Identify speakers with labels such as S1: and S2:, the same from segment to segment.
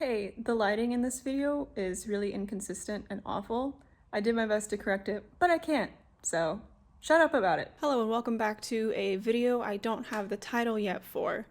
S1: Hey, the lighting in this video is really inconsistent and awful. I did my best to correct it, but I can't, so shut up about it. Hello and welcome back to a video I don't have the title yet for.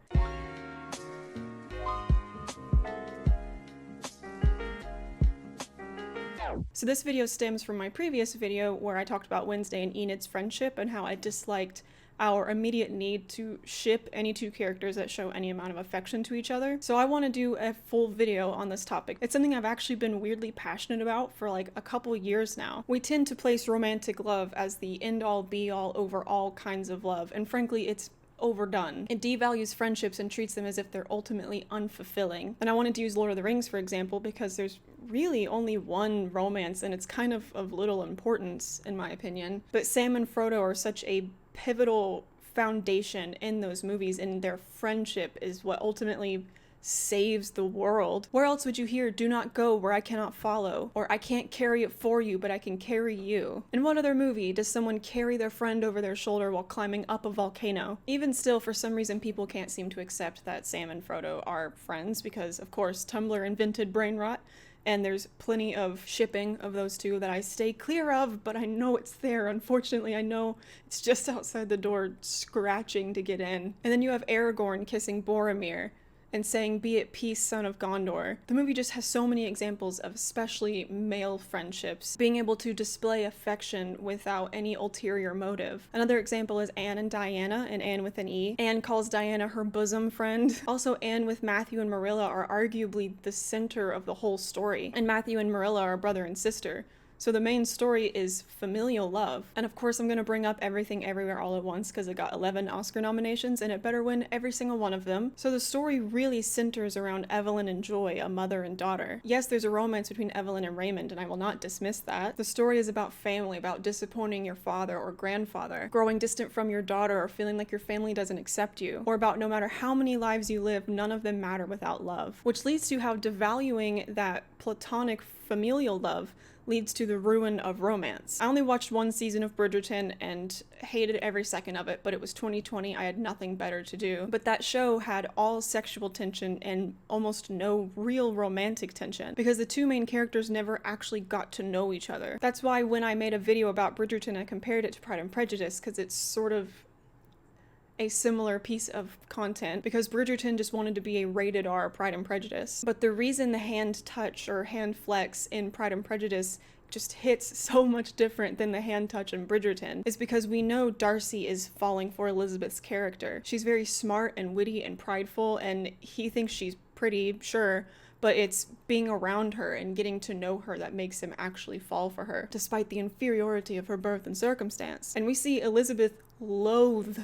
S1: So this video stems from my previous video where I talked about Wednesday and Enid's friendship and how I disliked our immediate need to ship any two characters that show any amount of affection to each other. So I want to do a full video on this topic. It's something I've actually been weirdly passionate about for like a couple years now. We tend to place romantic love as the end-all be-all over all kinds of love, and frankly it's overdone. It devalues friendships and treats them as if they're ultimately unfulfilling. And I wanted to use Lord of the Rings, for example, because there's really only one romance and it's kind of little importance, in my opinion. But Sam and Frodo are such a pivotal foundation in those movies, and their friendship is what ultimately saves the world. Where else would you hear, "Do not go where I cannot follow," or "I can't carry it for you, but I can carry you"? In what other movie does someone carry their friend over their shoulder while climbing up a volcano? Even still, for some reason, people can't seem to accept that Sam and Frodo are friends because, of course, Tumblr invented brain rot, and there's plenty of shipping of those two that I stay clear of, but I know it's there. Unfortunately, I know it's just outside the door scratching to get in. And then you have Aragorn kissing Boromir and saying, "Be at peace, son of Gondor." The movie just has so many examples of especially male friendships being able to display affection without any ulterior motive. Another example is Anne and Diana in Anne with an E. Anne calls Diana her bosom friend. Also, Anne with Matthew and Marilla are arguably the center of the whole story, and Matthew and Marilla are brother and sister. So the main story is familial love. And of course I'm going to bring up Everything Everywhere All at Once because it got 11 Oscar nominations and it better win every single one of them. So the story really centers around Evelyn and Joy, a mother and daughter. Yes, there's a romance between Evelyn and Raymond, and I will not dismiss that. The story is about family, about disappointing your father or grandfather, growing distant from your daughter, or feeling like your family doesn't accept you, or about no matter how many lives you live, none of them matter without love. Which leads to how devaluing that platonic familial love leads to the ruin of romance. I only watched one season of Bridgerton and hated every second of it, but it was 2020, I had nothing better to do. But that show had all sexual tension and almost no real romantic tension, because the two main characters never actually got to know each other. That's why when I made a video about Bridgerton, I compared it to Pride and Prejudice, because it's sort of a similar piece of content, because Bridgerton just wanted to be a rated R Pride and Prejudice. But the reason the hand touch or hand flex in Pride and Prejudice just hits so much different than the hand touch in Bridgerton is because we know Darcy is falling for Elizabeth's character. She's very smart and witty and prideful, and he thinks she's pretty, sure, but it's being around her and getting to know her that makes him actually fall for her, despite the inferiority of her birth and circumstance. And we see Elizabeth loathe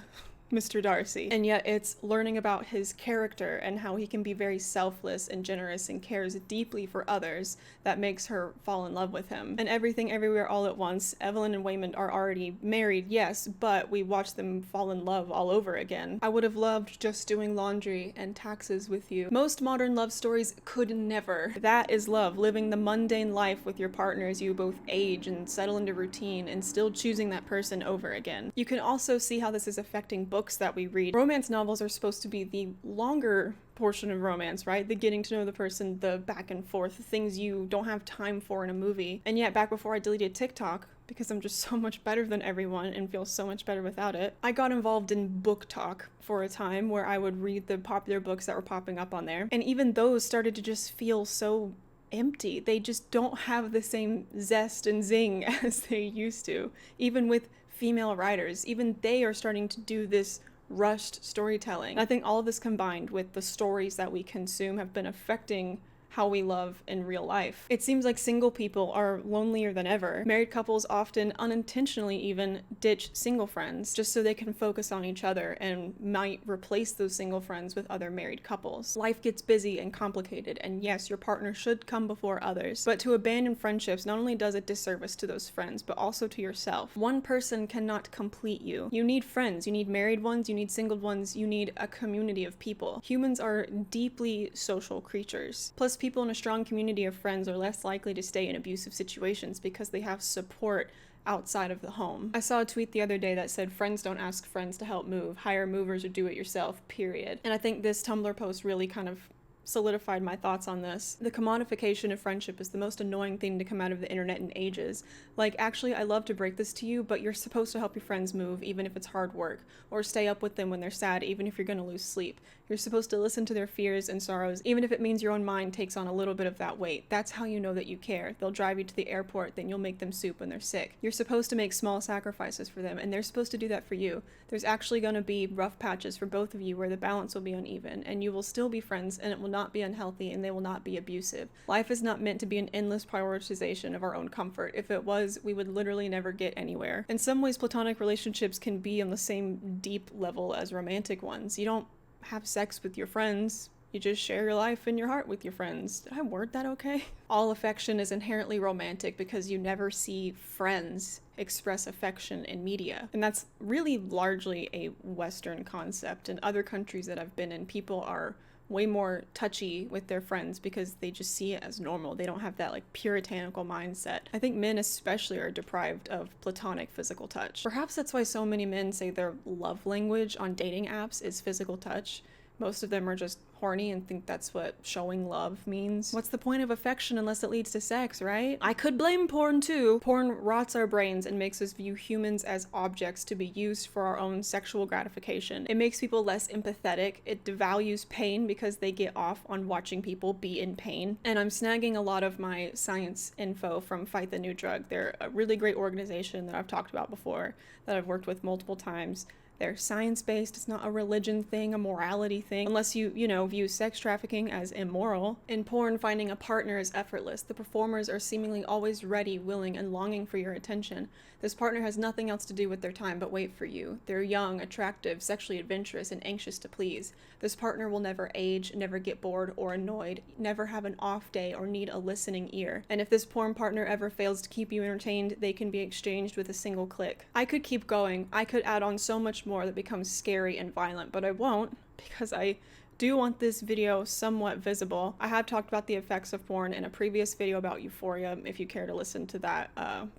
S1: Mr. Darcy, and yet it's learning about his character and how he can be very selfless and generous and cares deeply for others that makes her fall in love with him. And Everything Everywhere All at Once, Evelyn and Waymond are already married, yes, but we watch them fall in love all over again. I would have loved just doing laundry and taxes with you. Most modern love stories could never. That is love, living the mundane life with your partner as you both age and settle into routine and still choosing that person over again. You can also see how this is affecting books that we read. Romance novels are supposed to be the longer portion of romance, right? The getting to know the person, the back and forth, the things you don't have time for in a movie. And yet, back before I deleted TikTok, because I'm just so much better than everyone and feel so much better without it, I got involved in book talk for a time where I would read the popular books that were popping up on there. And even those started to just feel so empty. They just don't have the same zest and zing as they used to. Even with female writers, even they are starting to do this rushed storytelling. And I think all of this combined with the stories that we consume have been affecting how we love in real life. It seems like single people are lonelier than ever. Married couples often unintentionally even ditch single friends just so they can focus on each other and might replace those single friends with other married couples. Life gets busy and complicated, and yes, your partner should come before others, but to abandon friendships not only does it disservice to those friends, but also to yourself. One person cannot complete you. You need friends, you need married ones, you need single ones, you need a community of people. Humans are deeply social creatures. Plus, people in a strong community of friends are less likely to stay in abusive situations because they have support outside of the home. I saw a tweet the other day that said, "Friends don't ask friends to help move, hire movers or do it yourself, period." And I think this Tumblr post really kind of solidified my thoughts on this. The commodification of friendship is the most annoying thing to come out of the internet in ages. Like, actually, I love to break this to you, but you're supposed to help your friends move even if it's hard work, or stay up with them when they're sad even if you're gonna lose sleep. You're supposed to listen to their fears and sorrows even if it means your own mind takes on a little bit of that weight. That's how you know that you care. They'll drive you to the airport, then you'll make them soup when they're sick. You're supposed to make small sacrifices for them, and they're supposed to do that for you. There's actually gonna be rough patches for both of you where the balance will be uneven, and you will still be friends, and it will not be unhealthy, and they will not be abusive. Life is not meant to be an endless prioritization of our own comfort. If it was, we would literally never get anywhere. In some ways, platonic relationships can be on the same deep level as romantic ones. You don't have sex with your friends. You just share your life and your heart with your friends. Did I word that okay? All affection is inherently romantic because you never see friends express affection in media. And that's really largely a Western concept. In other countries that I've been in, people are way more touchy with their friends because they just see it as normal. They don't have that like puritanical mindset. I think men especially are deprived of platonic physical touch. Perhaps that's why so many men say their love language on dating apps is physical touch. Most of them are just horny and think that's what showing love means. What's the point of affection unless it leads to sex, right? I could blame porn too. Porn rots our brains and makes us view humans as objects to be used for our own sexual gratification. It makes people less empathetic. It devalues pain because they get off on watching people be in pain. And I'm snagging a lot of my science info from Fight the New Drug. They're a really great organization that I've talked about before, that I've worked with multiple times. They're science-based. It's not a religion thing, a morality thing, unless you view sex trafficking as immoral. In porn, finding a partner is effortless. The performers are seemingly always ready, willing, and longing for your attention. This partner has nothing else to do with their time but wait for you. They're young, attractive, sexually adventurous, and anxious to please. This partner will never age, never get bored or annoyed, never have an off day or need a listening ear. And if this porn partner ever fails to keep you entertained, they can be exchanged with a single click. I could keep going. I could add on so much more that becomes scary and violent, but I won't because I do want this video somewhat visible. I have talked about the effects of porn in a previous video about euphoria, if you care to listen to that,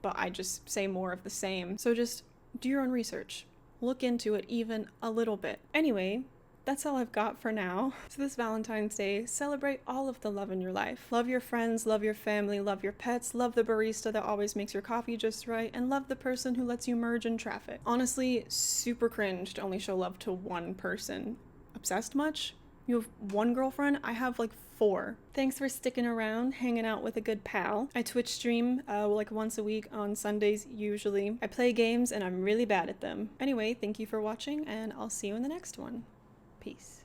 S1: but I just say more of the same. So just do your own research. Look into it even a little bit. Anyway, that's all I've got for now. So this Valentine's Day, celebrate all of the love in your life. Love your friends, love your family, love your pets, love the barista that always makes your coffee just right, and love the person who lets you merge in traffic. Honestly, super cringe to only show love to one person. Obsessed much? You have one girlfriend? I have like 4. Thanks for sticking around, hanging out with a good pal. I Twitch stream like once a week on Sundays usually. I play games and I'm really bad at them. Anyway, thank you for watching and I'll see you in the next one. Peace.